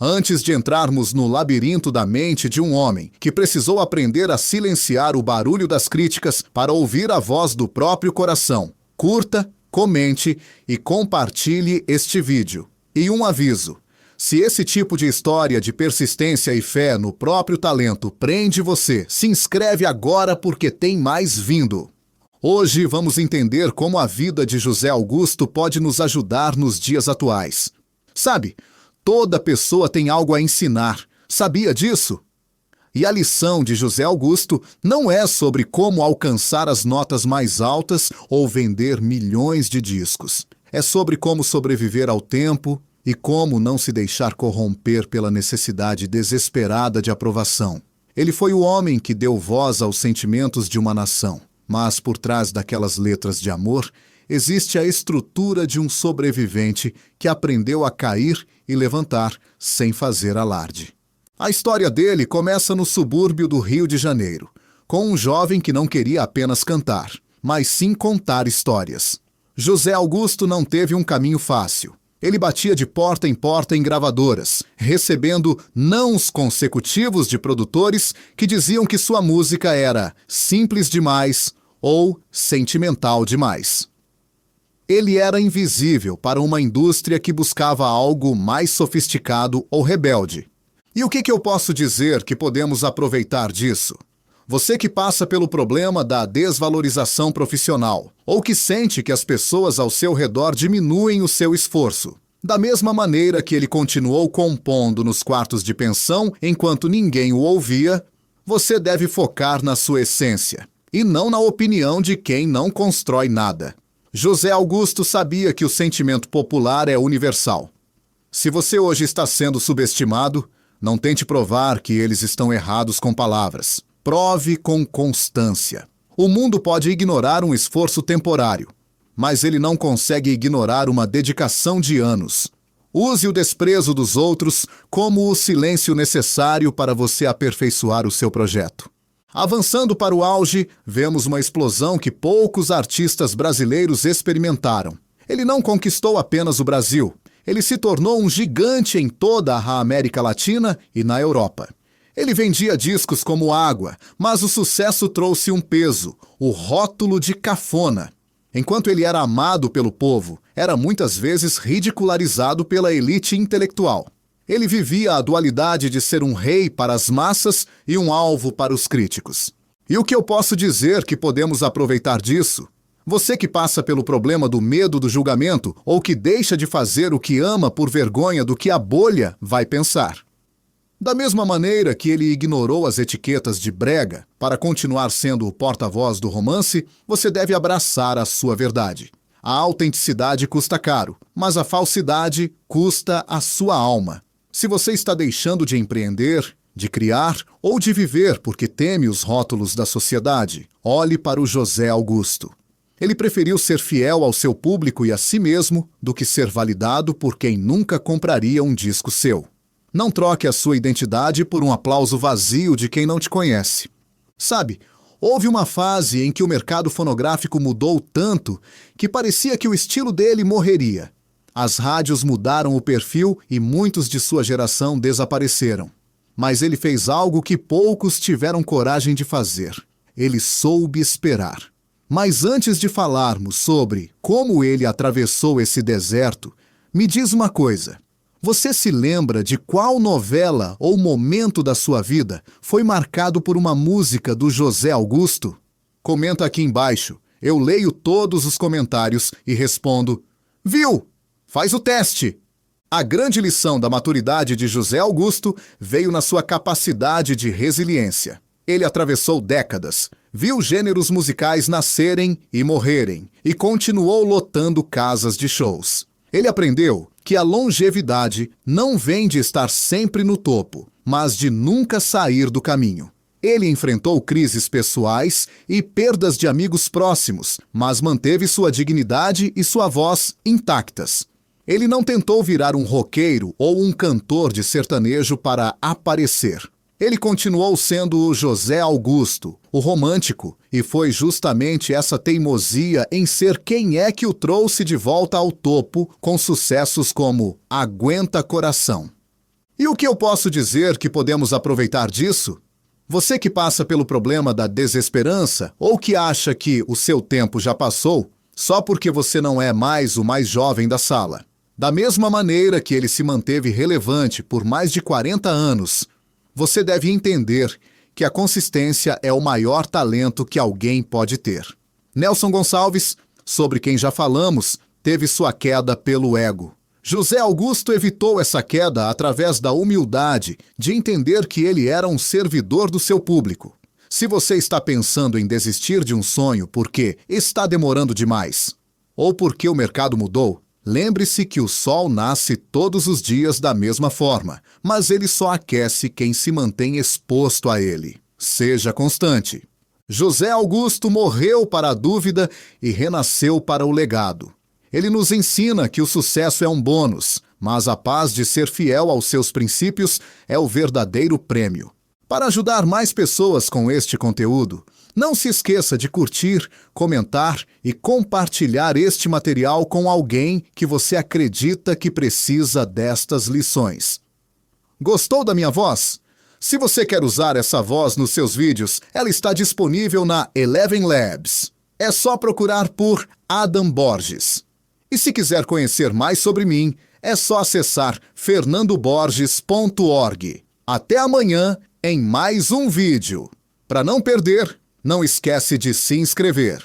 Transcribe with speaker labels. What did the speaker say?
Speaker 1: Antes de entrarmos no labirinto da mente de um homem que precisou aprender a silenciar o barulho das críticas para ouvir a voz do próprio coração, curta, comente e compartilhe este vídeo. E um aviso: se esse tipo de história de persistência e fé no próprio talento prende você, se inscreve agora porque tem mais vindo. Hoje vamos entender como a vida de José Augusto pode nos ajudar nos dias atuais. Sabe, toda pessoa tem algo a ensinar. Sabia disso? E a lição de José Augusto não é sobre como alcançar as notas mais altas ou vender milhões de discos. É sobre como sobreviver ao tempo e como não se deixar corromper pela necessidade desesperada de aprovação. Ele foi o homem que deu voz aos sentimentos de uma nação. Mas por trás daquelas letras de amor, existe a estrutura de um sobrevivente que aprendeu a cair e levantar sem fazer alarde. A história dele começa no subúrbio do Rio de Janeiro, com um jovem que não queria apenas cantar, mas sim contar histórias. José Augusto não teve um caminho fácil. Ele batia de porta em gravadoras, recebendo nãos consecutivos de produtores que diziam que sua música era simples demais ou sentimental demais. Ele era invisível para uma indústria que buscava algo mais sofisticado ou rebelde. E o que eu posso dizer que podemos aproveitar disso? Você que passa pelo problema da desvalorização profissional, ou que sente que as pessoas ao seu redor diminuem o seu esforço. Da mesma maneira que ele continuou compondo nos quartos de pensão enquanto ninguém o ouvia, você deve focar na sua essência, e não na opinião de quem não constrói nada. José Augusto sabia que o sentimento popular é universal. Se você hoje está sendo subestimado, não tente provar que eles estão errados com palavras. Prove com constância. O mundo pode ignorar um esforço temporário, mas ele não consegue ignorar uma dedicação de anos. Use o desprezo dos outros como o silêncio necessário para você aperfeiçoar o seu projeto. Avançando para o auge, vemos uma explosão que poucos artistas brasileiros experimentaram. Ele não conquistou apenas o Brasil. Ele se tornou um gigante em toda a América Latina e na Europa. Ele vendia discos como água, mas o sucesso trouxe um peso, o rótulo de cafona. Enquanto ele era amado pelo povo, era muitas vezes ridicularizado pela elite intelectual. Ele vivia a dualidade de ser um rei para as massas e um alvo para os críticos. E o que eu posso dizer que podemos aproveitar disso? Você que passa pelo problema do medo do julgamento ou que deixa de fazer o que ama por vergonha do que a bolha vai pensar. Da mesma maneira que ele ignorou as etiquetas de brega para continuar sendo o porta-voz do romance, você deve abraçar a sua verdade. A autenticidade custa caro, mas a falsidade custa a sua alma. Se você está deixando de empreender, de criar ou de viver porque teme os rótulos da sociedade, olhe para o José Augusto. Ele preferiu ser fiel ao seu público e a si mesmo do que ser validado por quem nunca compraria um disco seu. Não troque a sua identidade por um aplauso vazio de quem não te conhece. Sabe, houve uma fase em que o mercado fonográfico mudou tanto que parecia que o estilo dele morreria. As rádios mudaram o perfil e muitos de sua geração desapareceram. Mas ele fez algo que poucos tiveram coragem de fazer. Ele soube esperar. Mas antes de falarmos sobre como ele atravessou esse deserto, me diz uma coisa. Você se lembra de qual novela ou momento da sua vida foi marcado por uma música do José Augusto? Comenta aqui embaixo. Eu leio todos os comentários e respondo: viu? Faz o teste! A grande lição da maturidade de José Augusto veio na sua capacidade de resiliência. Ele atravessou décadas, viu gêneros musicais nascerem e morrerem, e continuou lotando casas de shows. Ele aprendeu que a longevidade não vem de estar sempre no topo, mas de nunca sair do caminho. Ele enfrentou crises pessoais e perdas de amigos próximos, mas manteve sua dignidade e sua voz intactas. Ele não tentou virar um roqueiro ou um cantor de sertanejo para aparecer. Ele continuou sendo o José Augusto, o romântico, e foi justamente essa teimosia em ser quem é que o trouxe de volta ao topo com sucessos como Aguenta Coração. E o que eu posso dizer que podemos aproveitar disso? Você que passa pelo problema da desesperança ou que acha que o seu tempo já passou só porque você não é mais o mais jovem da sala. Da mesma maneira que ele se manteve relevante por mais de 40 anos, você deve entender que a consistência é o maior talento que alguém pode ter. Nelson Gonçalves, sobre quem já falamos, teve sua queda pelo ego. José Augusto evitou essa queda através da humildade de entender que ele era um servidor do seu público. Se você está pensando em desistir de um sonho porque está demorando demais, ou porque o mercado mudou, lembre-se que o sol nasce todos os dias da mesma forma, mas ele só aquece quem se mantém exposto a ele. Seja constante. José Augusto morreu para a dúvida e renasceu para o legado. Ele nos ensina que o sucesso é um bônus, mas a paz de ser fiel aos seus princípios é o verdadeiro prêmio. Para ajudar mais pessoas com este conteúdo, não se esqueça de curtir, comentar e compartilhar este material com alguém que você acredita que precisa destas lições. Gostou da minha voz? Se você quer usar essa voz nos seus vídeos, ela está disponível na Eleven Labs. É só procurar por Adam Borges. E se quiser conhecer mais sobre mim, é só acessar fernandoborges.org. Até amanhã em mais um vídeo. Para não perder, não esquece de se inscrever.